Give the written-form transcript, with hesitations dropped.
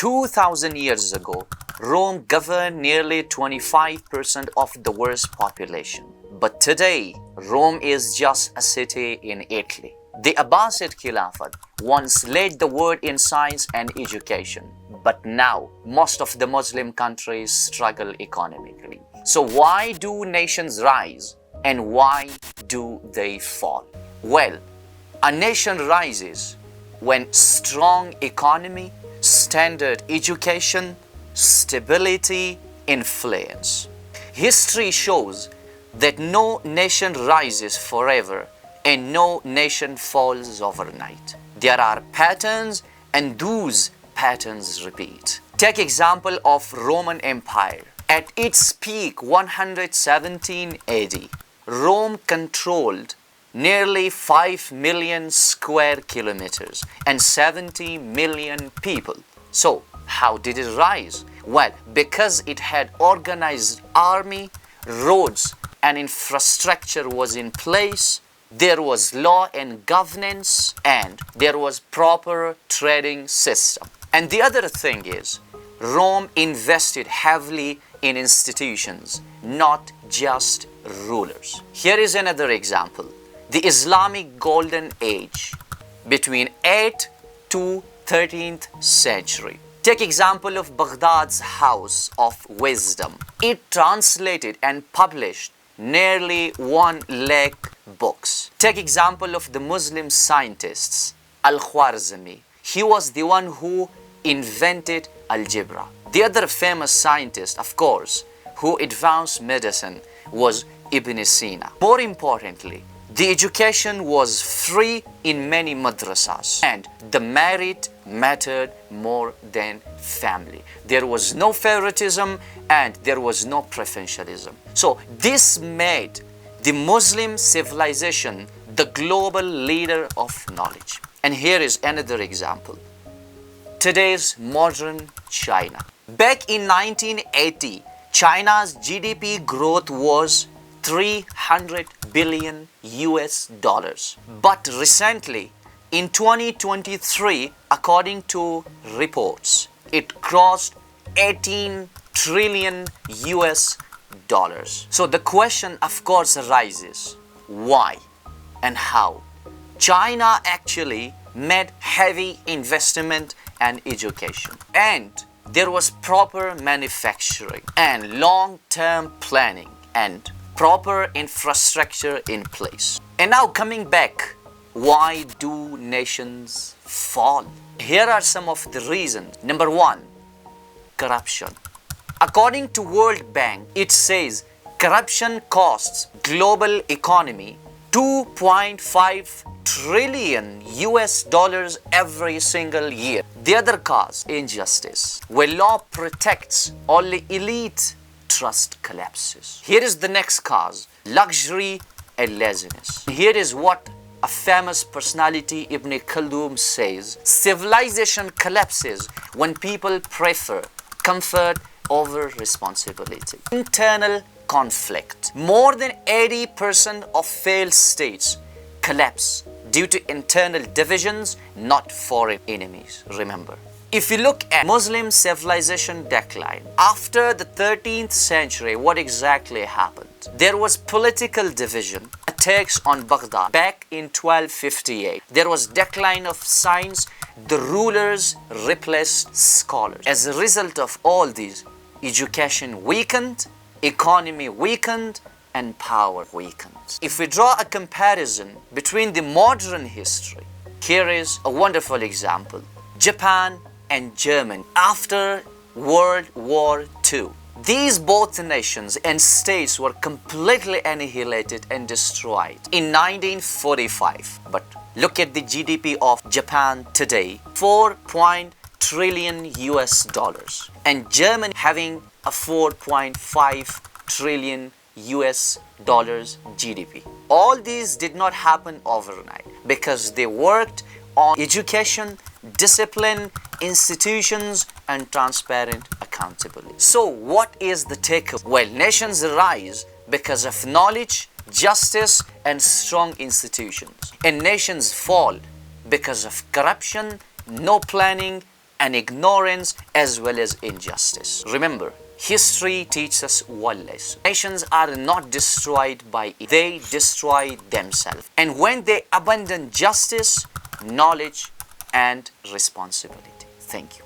2,000 years ago, Rome governed nearly 25% of the world's population. But today, Rome is just a city in Italy. The Abbasid caliphate once led the world in science and education, but now most of the Muslim countries struggle economically. So why do nations rise and why do they fall? Well, a nation rises when strong economy, standard education, stability, influence. History shows that no nation rises forever and no nation falls overnight. There are patterns and those patterns repeat. Take example of Roman Empire. At its peak 117 AD, Rome controlled nearly 5 million square kilometers and 70 million people. So how did it rise? Well, because it had organized army, roads and infrastructure was in place, there was law and governance, and there was proper trading system. And the other thing is, Rome invested heavily in institutions, not just rulers. Here is another example. The Islamic Golden Age between 8th to 13th century. Take example of Baghdad's House of Wisdom. It translated and published nearly 1 lakh books. Take example of the Muslim scientists, Al-Khwarizmi. He was the one who invented algebra. The other famous scientist, of course, who advanced medicine was Ibn Sina. More importantly, the education was free in many madrasas and the merit mattered more than family. There was no favoritism and there was no preferentialism. So this made the Muslim civilization the global leader of knowledge. And here is another example. Today's modern China. Back in 1980, China's GDP growth was 300 billion US dollars. But recently, in 2023, according to reports, it crossed 18 trillion US dollars. So the question of course arises, why and how? China actually made heavy investment and education, and there was proper manufacturing and long-term planning and proper infrastructure in place. And now coming back, why do nations fall? Here are some of the reasons. Number one, corruption. According to World Bank, it says corruption costs global economy 2.5 trillion US dollars every single year. The other cause, injustice. Where law protects only elite, trust collapses. Here is the next cause, luxury and laziness. Here is what a famous personality, Ibn Khaldun, says: civilization collapses when people prefer comfort over responsibility. Internal conflict. More than 80% of failed states collapse due to internal divisions, not foreign enemies. Remember. If you look at Muslim civilization decline, after the 13th century, what exactly happened? There was political division, attacks on Baghdad back in 1258. There was decline of science, the rulers replaced scholars. As a result of all these, education weakened, economy weakened, and power weakened. If we draw a comparison between the modern history, here is a wonderful example. Japan and Germany after World War II. These both nations and states were completely annihilated and destroyed in 1945. But look at the GDP of Japan today, 4 trillion US dollars, and Germany having a 4.5 trillion US dollars GDP. All these did not happen overnight because they worked on education, discipline, institutions, and transparent accountability. So what is the takeaway? Well, nations rise because of knowledge, justice, and strong institutions. And nations fall because of corruption, no planning, and ignorance as well as injustice. Remember, history teaches us one lesson. Nations are not destroyed by it, they destroy themselves. And when they abandon justice, knowledge, and responsibility. Thank you.